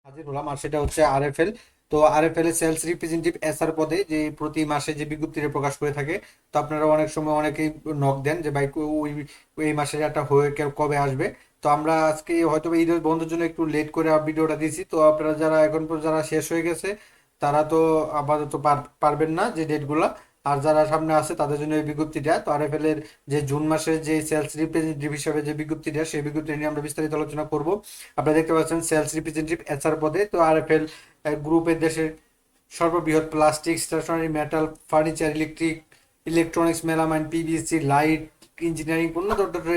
হাজির হলাম, আর সেটা হচ্ছে আরএফএল। তো আরএফএল এর সেলস রিপ্রেজেন্টেটিভ এসআর পদে যে প্রতি মাসে যে বিজ্ঞপ্তিটা প্রকাশ করে থাকে। তো আপনারা অনেক সময় অনেকেই নক দেন যে ভাই ওই এই মাসে একটা হয়ে কবে আসবে। তো আমরা আজকে হয়তো বা ঈদের বন্ধের জন্য একটু লেট করে ভিডিওটা দিয়েছি। তো আপনারা যারা এখন পর্যন্ত যারা শেষ হয়ে গেছে তারা তো আপাতত পারবেন না যে ডেটগুলা। আর যারা সামনে আছে তাদের জন্য এই বিজ্ঞপ্তিটা। তো আরএফএল এর যে জুন মাসের যে সেলস রিপ্রেজেন্টেটিভ হিসাবে যে বিজ্ঞপ্তিটা, সেই বিজ্ঞপ্তি নিয়ে আমরা বিস্তারিত আলোচনা করব। আপনারা দেখতে পাচ্ছেন সেলস রিপ্রেজেন্টেটিভ এসআর পদে। তো আরএফএল গ্রুপের দেশের সর্ববৃহৎ plastic, stationery, metal, furniture, electronics, melamine, PVC, light, engineering পণ্য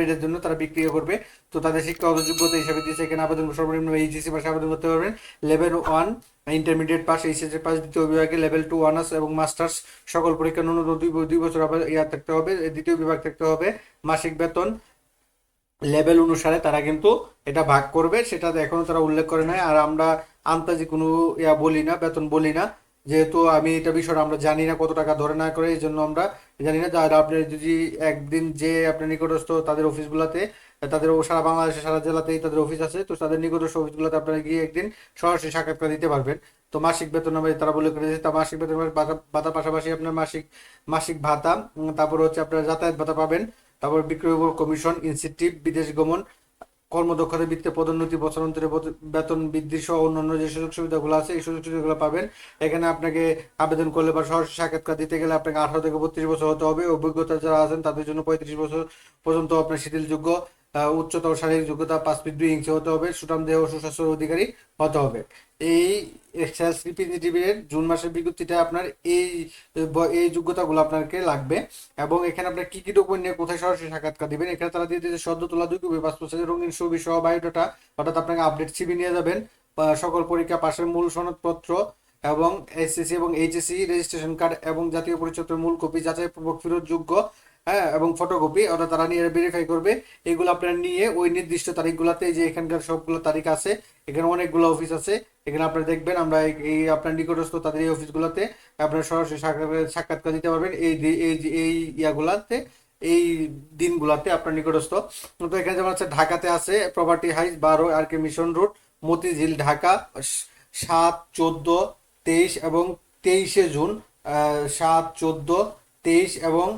এর জন্য তারা বিক্রি করবে। তো তাদের শিক্ষাগত যোগ্যতা হিসাবে দিয়েছে এখানে আবেদন সর্বনিম্ন এইচএসসি পাশে আবেদন করতে পারবেন। Level 1 intermediate pass, HSC pass, দ্বিতীয় বিভাগে লেভেল 2 অনার্স এবং মাস্টার্স, সকল পরীক্ষা ন্যূনতম 2 বছর ইয়া থাকতে হবে, দ্বিতীয় বিভাগ থাকতে হবে। মাসিক বেতন লেভেল অনুসারে তারা কিন্তু এটা ভাগ করবে, সেটা এখনো তারা উল্লেখ করে নাই। আর আমরা আন্তাজি কোনো বলি না, বেতন বলি না, যেহেতু আমি এটা বিষয়টা আমরা জানি না কত টাকা ধরে না করে, এই জন্য আমরা জানি না। যারা আপনি যদি একদিন যে আপনার নিকটস্থ তাদের অফিসগুলোতে, তাদের সারা বাংলাদেশে সারা জেলাতেই তাদের অফিস আছে, তো তাদের নিকটস্থ অফিসগুলোতে আপনারা গিয়ে একদিন সরাসরি সাক্ষাৎকার দিতে পারবেন। তো মাসিক বেতন নামে তারা বলে করেছে, তা মাসিক বেতন ভাতা পাশাপাশি আপনার মাসিক মাসিক ভাতা, তারপর হচ্ছে আপনার যাতায়াত ভাতা পাবেন। তারপর বিক্রয় কমিশন, ইনসেন্টিভ, বিদেশ গমন, কর্মদক্ষতা ভিত্তিতে পদোন্নতি, বছরান্তরে বেতন বৃদ্ধি সহ অন্যান্য যে সুযোগ সুবিধাগুলো আছে, এই সুযোগ সুবিধাগুলো পাবেন। এখানে আপনাকে আবেদন করলে বা সরাসরি সাক্ষাৎকার দিতে গেলে আপনাকে 18 থেকে 32 বছর হতে হবে। অভিজ্ঞতা যারা আছেন তাদের জন্য 35 বছর পর্যন্ত আপনার শিথিলযোগ্য। উচ্চতর শারীরিক যোগ্যতা 5 ফিট 2 ইঞ্চি হতে হবে। সুঠাম দেহ ও সুস্বাস্থ্যের অধিকারী হতে হবে। এই সেলস রিপ্রেজেন্টেটিভের জুন মাসের বিজ্ঞপ্তিটা আপনার এই এই যোগ্যতাগুলো আপনাকে লাগবে। এবং এখানে আপনার কি কি ডকুমেন্ট নিয়ে কোথায় সরাসরি সাক্ষাৎকার দিবেন, এখানে তারা দিয়ে দিয়েছে সদ্য তোলা 2 কপি পাসপোর্ট সাইজের রঙিন ছবি সহ বায়োডাটা, অর্থাৎ আপনাকে আপডেট সিভি নিয়ে যাবেন। সকল পরীক্ষা পাশের মূল সনদপত্র এবং এসএসসি এবং এইচএসসি রেজিস্ট্রেশন কার্ড এবং জাতীয় পরিচয়পত্রের মূল কপি যাচাইপূর্বক ফেরতযোগ্য, হ্যাঁ, এবং ফটোকপি, অর্থাৎ তারা নিয়ে ভেরিফাই করবে। এগুলো আপনারা নিয়ে ওই নির্দিষ্ট তারিখগুলোতে, যে এখানকার সবগুলো তারিখ আছে, এখানে অনেকগুলো অফিস আছে, এখানে আপনারা দেখবেন আমরা এই আপনার নিকটস্থ তাদের এই অফিসগুলোতে আপনারা সরাসরি সাক্ষাৎকার দিতে পারবেন এই ইয়াগুলাতে, এই দিনগুলাতে আপনার নিকটস্থ। তো এখানে যেমন আছে ঢাকাতে আছে প্রপার্টি হাইস 12 আর কে মিশন রোড, মতিঝিল, ঢাকা 7, 14, 23 এবং 23শে জুন। 7, 14, 23 এবং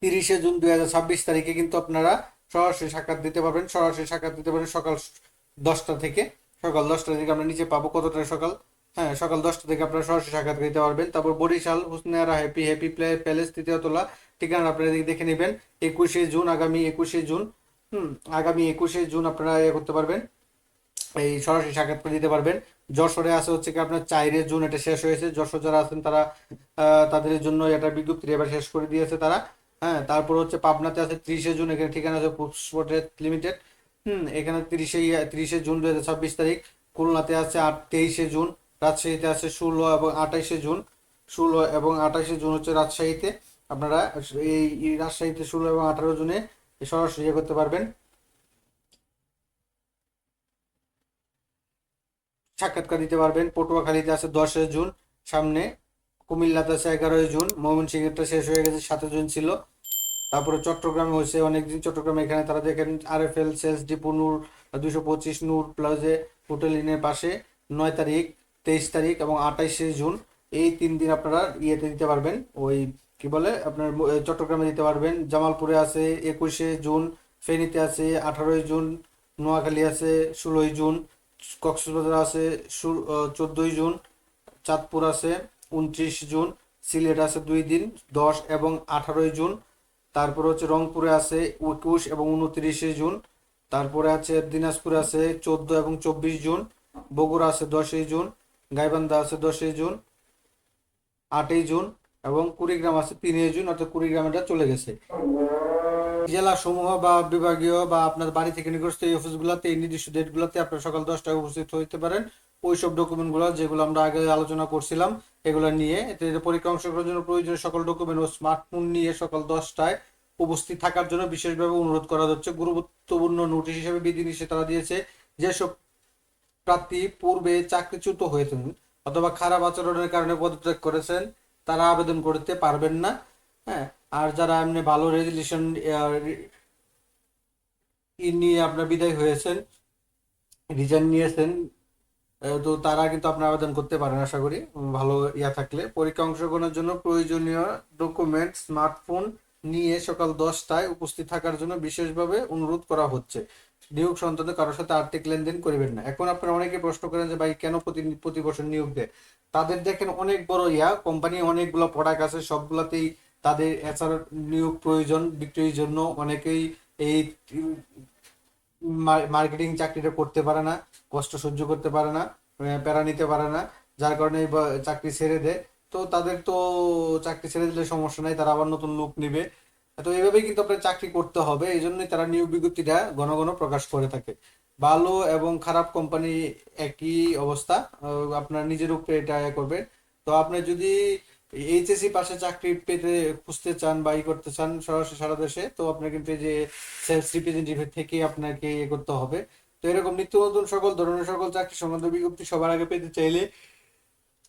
30শে জুন 2026 তারিখে কিন্তু আপনারা সরাসরি সাক্ষাৎ দিতে পারবেন। সরাসরি সাক্ষাৎ দিতে পারেন সকাল 10টা থেকে। সকাল 10টা থেকে আমরা নিচে পাবো কতটা সকাল, হ্যাঁ, সকাল 10টা থেকে আপনারা সরাসরি সাক্ষাৎ দিতে পারবেন। তারপর বরিশাল হুসনিয়ারা হ্যাপি হ্যাপি প্যালেস, তৃতীয় তলা, ঠিকানা আপনারা দেখে নেবেন। 21শে জুন, আগামী 21শে জুন, আগামী 21শে জুন আপনারা ইয়ে করতে পারবেন, এই সরাসরি সাক্ষাৎকার দিতে পারবেন। যশোরে আছে হচ্ছে কি আপনার 4 জুন, এটা শেষ হয়েছে। যশোর যারা আছেন তারা তাদের জন্য এটা বিজ্ঞপ্তি এবার শেষ করে দিয়েছে তারা। হ্যাঁ, তারপর হচ্ছে পাবনাতে আছে 30শে জুন, এখানে ঠিকানা আছে ফুডস্পটের লিমিটেড। এখানে 30শে জুন 2026 তারিখ। খুলনাতে আছে 23শে জুন। রাজশাহীতে আছে 16 এবং 28শে জুন। 16 এবং 28শে জুন হচ্ছে রাজশাহীতে। আপনারা এই রাজশাহীতে 16 এবং 18 জুনে সরাসরি ইয়ে করতে পারবেন, সাক্ষাৎকার দিতে পারবেন। পটুয়াখালীতে আছে 10শে জুন সামনে। কুমিল্লাতে আছে 11ই জুন। ময়মনসিংহেরটা শেষ হয়ে গেছে, 7 জুন ছিল। তারপরে চট্টগ্রামে হয়েছে অনেকদিন। চট্টগ্রামে এখানে তারা দেখেন আরএফএল সেলস ডিপো নূর 225 নূর প্লাজে হোটেল ইনের পাশে, 9 তারিখ, 23 তারিখ এবং 28শে জুন। এই 3 দিন আপনারা ইয়েতে দিতে পারবেন, ওই কি বলে আপনার চট্টগ্রামে দিতে পারবেন। জামালপুরে আছে 21শে জুন। ফেনীতে আছে 18ই জুন। নোয়াখালী আছে 16ই জুন। কক্সবাজার আছে 14ই জুন। চাঁদপুর আছে 29 জুন। সিলেট আছে 2 দিন, 10 এবং 18ই জুন। তারপরে হচ্ছে রংপুরে আছে 21 এবং 29শে জুন। তারপরে আছে দিনাজপুরে আছে 14 এবং 24 জুন। বগুড়া আছে 10ই জুন। গাইবান্ধা আছে 10ই জুন, 8ই জুন এবং কুড়িগ্রাম আছে 3ই জুন, অর্থাৎ কুড়িগ্রামটা চলে গেছে। জেলা সমূহ বা বিভাগীয় বা আপনার বাড়ি থেকে নিকটস্থ এই অফিসগুলোতে এই নির্দিষ্ট ডেটগুলোতে আপনার সকাল 10টায় উপস্থিত হইতে পারেন। ওইসব ডকুমেন্টগুলো যেগুলো আমরা আগে আলোচনা করছিলাম এগুলো নিয়ে। এতে পরীক্ষা অংশগ্রহণের জন্য প্রয়োজনীয় সকল ডকুমেন্ট ও স্মার্টফোন নিয়ে সকাল 10টায় উপস্থিত থাকার জন্য বিশেষভাবে অনুরোধ করা হচ্ছে। গুরুত্বপূর্ণ নোটিশ হিসেবে বিধিনিষেধ তারা দিয়েছে, যেসব প্রার্থী পূর্বে চাকরিচ্যুত হয়েছেন অথবা খারাপ আচরণের কারণে পদত্যাগ করেছেন তারা আবেদন করতে পারবেন না। হ্যাঁ, আর যারা এমনি ভালো রেজুলেশন নিয়ে আপনার বিদায় হয়েছেন, রিজাইন নিয়েছেন, তো তারা কিন্তু আপনার আবেদন করতে পারেন আশা করি। ভালো ইয়া থাকলে পরীক্ষা অংশগ্রহণের জন্য প্রয়োজনীয় ডকুমেন্ট স্মার্টফোন নিয়ে সকাল 10টায় উপস্থিত থাকার জন্য বিশেষভাবে অনুরোধ করা হচ্ছে। নিয়োগ সংক্রান্ত কারোর সাথে আর্থিক লেনদেন করবেন না। এখন আপনারা অনেকে প্রশ্ন করেন যে ভাই কেন প্রতি প্রতি বছর নিয়োগ দেয়? তাদের দেখেন অনেক বড় কোম্পানি, অনেকগুলো প্রোডাক্ট আছে, সবগুলাতেই তাদের এছাড়া নিয়োগ প্রয়োজন বিক্রির জন্য। অনেকেই এই মার্কেটিং চাকরিটা করতে পারে না, কষ্ট সহ্য করতে পারে না, প্যারা নিতে পারে না, যার কারণে চাকরি ছেড়ে দেয়। তো তাদের তো চাকরি ছেড়ে দিলে সমস্যা নাই, তারা আবার নতুন লোক নিবে। তো এইভাবেই কিন্তু আপনার চাকরি করতে হবে, এই জন্যই তারা নিয়োগ বিজ্ঞপ্তিটা ঘন ঘন প্রকাশ করে থাকে। ভালো এবং খারাপ কোম্পানি একই অবস্থা, আপনার নিজের উপরে এটা করবে। তো আপনি যদি এইচএসসি পাশে চাকরি পেতে খুঁজতে চান বা করতে চান সরাসরি সারা দেশে, তো আপনার কিন্তু এই যে সেলস রিপ্রেজেন্টেটিভ থেকে আপনাকে করতে হবে। তো এরকম নিত্য নতুন সকল ধরনের সকল চাকরি সংক্রান্ত বিজ্ঞপ্তি সবার আগে পেতে চাইলে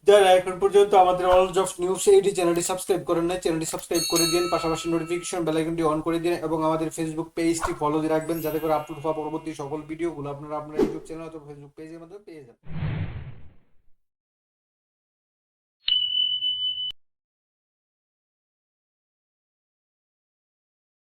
যারা এখন পর্যন্ত আমাদের অল জবস নিউজ এইটি চ্যানেলটি সাবস্ক্রাইব করেন নাই, চ্যানেলটি সাবস্ক্রাইব করে দিন, পাশাপাশি নোটিফিকেশন বেল আইকনটি অন করে দিন এবং আমাদের ফেসবুক পেজটি ফলো দিয়ে রাখবেন, যাতে করে আপলোড হওয়া পরবর্তী সকল ভিডিওগুলো আপনারা আপনার ইউটিউব চ্যানেল অথবা ফেসবুক পেজের মাধ্যমে পেয়ে যান।